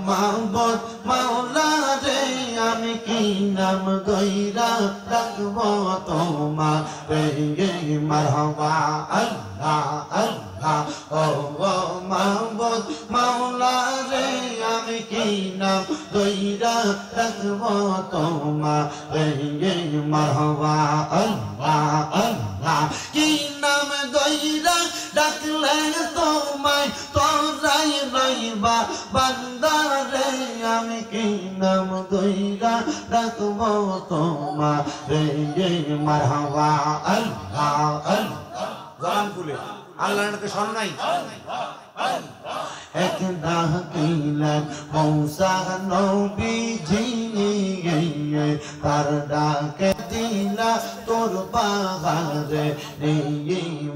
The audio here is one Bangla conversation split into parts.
মাহবুব মাওলা রে আমি কি নাম গইরা ডাকবো তোমারে মারহাবা আল্লাহ আল্লাহ ও মাহবুব মাওলা রে আমি কি নাম গইরা ডাকবো তোমারে মারহাবা আল্লাহ আল্লাহ কি নাম গইরা ডাকলে তোমায় তোরাই রইবা বান্দারে আমি কি নাম গইরা ডাকবো তোমারে মারহাবা আল্লাহ আল্লাহ জবান খুলে আল্লাহর নামে স্মরণ নাই এক ডাকিলেন মৌসা নবীজি তার ডাকে দিলা তোর বাগারে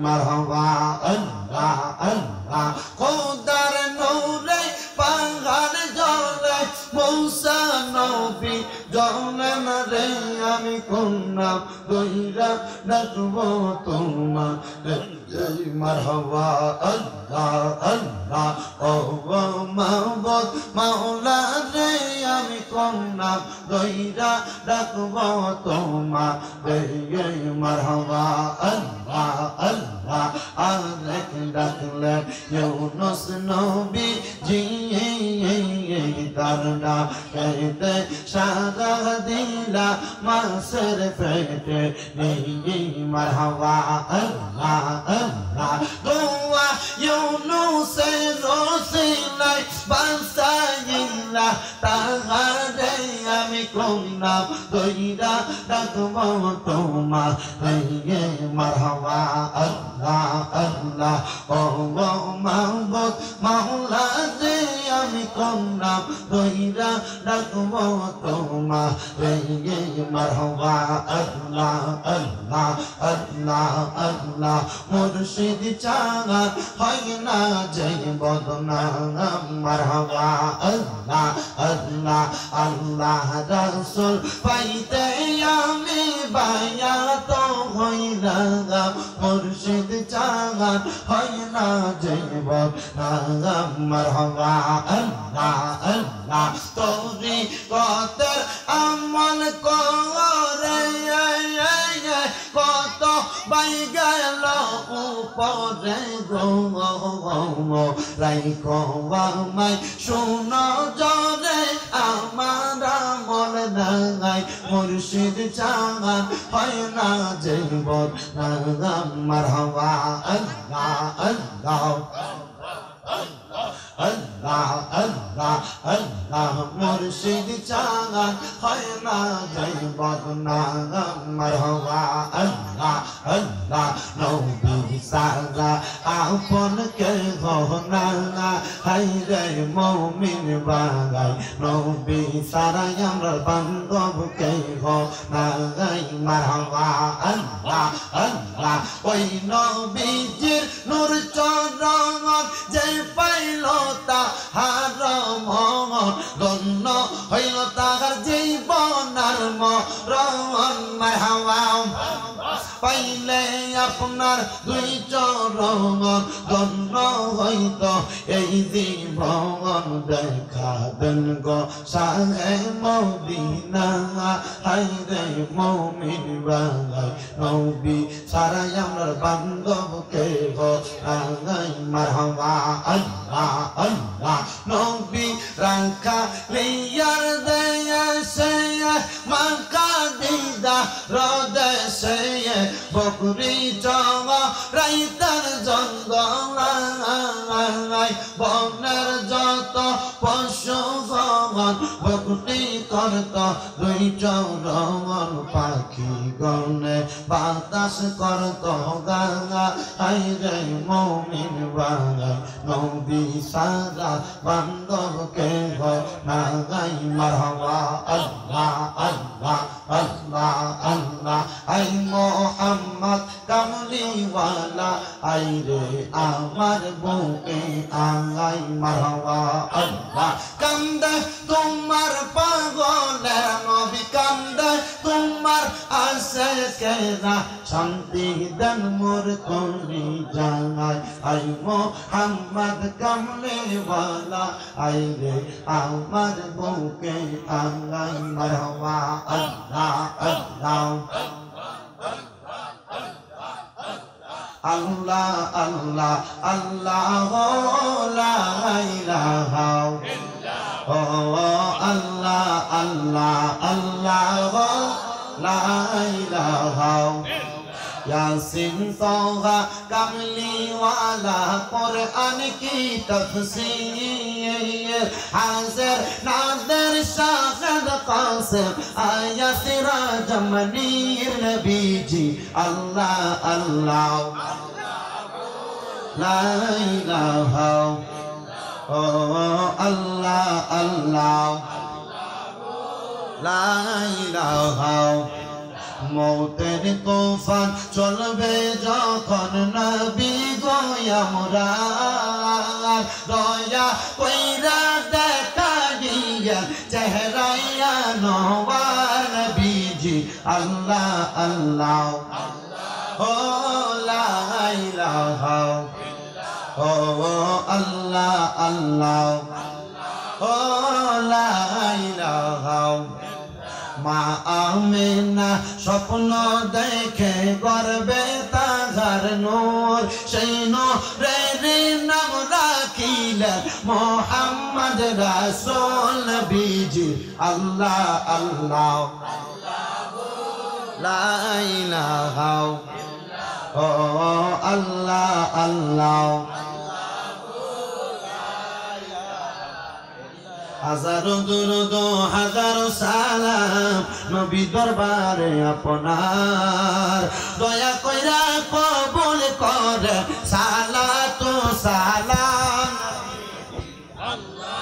মারহাবা আল্লাহ আল্লাহ খোদার নূরে পাহাড় জ্বলে মৌসা নবী জ্বলেন রে আমি কোন নাম গইরা ডাকবো তোমারে মারহাবা আল্লাহ আল্লাহ ও মাহবুব মাওলা রে আমি কোন নাম গইরা ডাকবো তোমারে মারহাবা আল্লাহ আল্লাহ আরেক ডাকলেন ইউনুস নবী জি তার ডাকে সারা দিলা মাছের পেটে মারহাবা আল্লাহ আল্লাহ দোয়া ইউনুসের রসিলাই বাসাইলা তাহারে আমি কোন নাম গইরা ডাকবো তোমারে মারহাবা আল্লাহ আল্লাহ ও মাহবুব মাওলা রে আমি কোন নাম গইরা ডাকবো তোমারে মারহাবা আল্লাহ আল্লাহ আল্লাহ আল্লাহ মুর্শিদ চাঙা হয় না যে বদনাম মারহাবা আল্লাহ আল্লাহ আল্লাহ রাসূল পাইতে আমি বায়াত হইলাম মুর্শিদ চাঙা হয় না যে বদনাম মারহাবা আল্লাহ আল্লাহ তোরি কতের আমল করে কত বাই গেল উপরে গো রাইখো আমায় শোনো জরে আমার আমল নাই মুর্শিদ চাঙা হয় না যে বদনাম মারহাবা আল্লাহ আল্লাহ আল্লাহ আল্লাহ আল্লাহ মুর্শিদ চাঙা হয় না যে বদনাম মারহাবা আল্লাহ আল্লাহ নবী সারা আপন কে গহনা হাই রে মুমিন বাগাই নবী সারা আমরা বান্ধব কে গহনা মারহাবা আল্লাহ আল্লাহ ওই নবীজির নূর চরণ যে পাইল তাহার মন ধন্য হইল তাহার জীবনার মরণ মারহাবা পাইলে আপনার দুই চরণ ধন্য হইত এই জীবন দেখা দেন গো শাহে মদিনা হাই রে মুমিন বাঙাই নবী সারা আমরা বান্ধব কে গো মারহাবা আল্লাহ আল্লাহ নবী রাখা রিয়ার দেয়া সে মাকা দিদা রদেশে বকরি জঙ্গা রাইতার জঙ্গলাই বনের যত পশু ভগন বকরি করত দুই চরণ পাখি গনে বাতাস করত গাঙা হাই রে মুমিন বাঙাই নবী সারা বান্ধব কে গাই মারহাবা আল্লাহ আল্লাহ আল্লাহ আল্লাহ আই মোহাম্মদ কামলিওয়ালা আই রে আমার বুকে আই মারহাবা আল্লাহ কান্দে তোমার পাগল কেরা শান্তি দান মোর করি জানাই আই মোহাম্মদ কামলে ওয়ালা আই রে আমার বুকে আল্লাহ মারহাবা আল্লাহ আল্লাহ আল্লাহ আল্লাহ আল্লাহ লা ইলাহা ও আল্লাহ আল্লাহ আল্লাহ লা ইলাহা यासीन तोहा कमली वाला कुरान की तफसीर हाजिर नादिर शाहिद कासिम आया सिराज मनीर नबी जी अल्लाह अल्लाह ला इलाहा ओ अल्लाह अल्लाह ला इलाहा মৌতের তুফান চলবে যখন নবী গো আমরা দয়া কইরা দেখা দিয়া চেহারায়া নওয়ার নবীজি আল্লাহ আল্লাহ ও লা ইলাহা ও আল্লাহ আল্লাহ ও লা ইলাহা মা আমিনা স্বপ্ন দেখে গর্বে তাহার নূর সেই নূরের নাম রাখিলেন মুহাম্মদ রাসূল নবীজি আল্লাহ আল্লাহ লা ইলাহা ও আল্লাহ আল্লাহ হাজারো দুরুদ হাজারো সালাম নবী দরবারে আপনার দয়া কইরা কবুল করে সালাতু সালাম আল্লাহ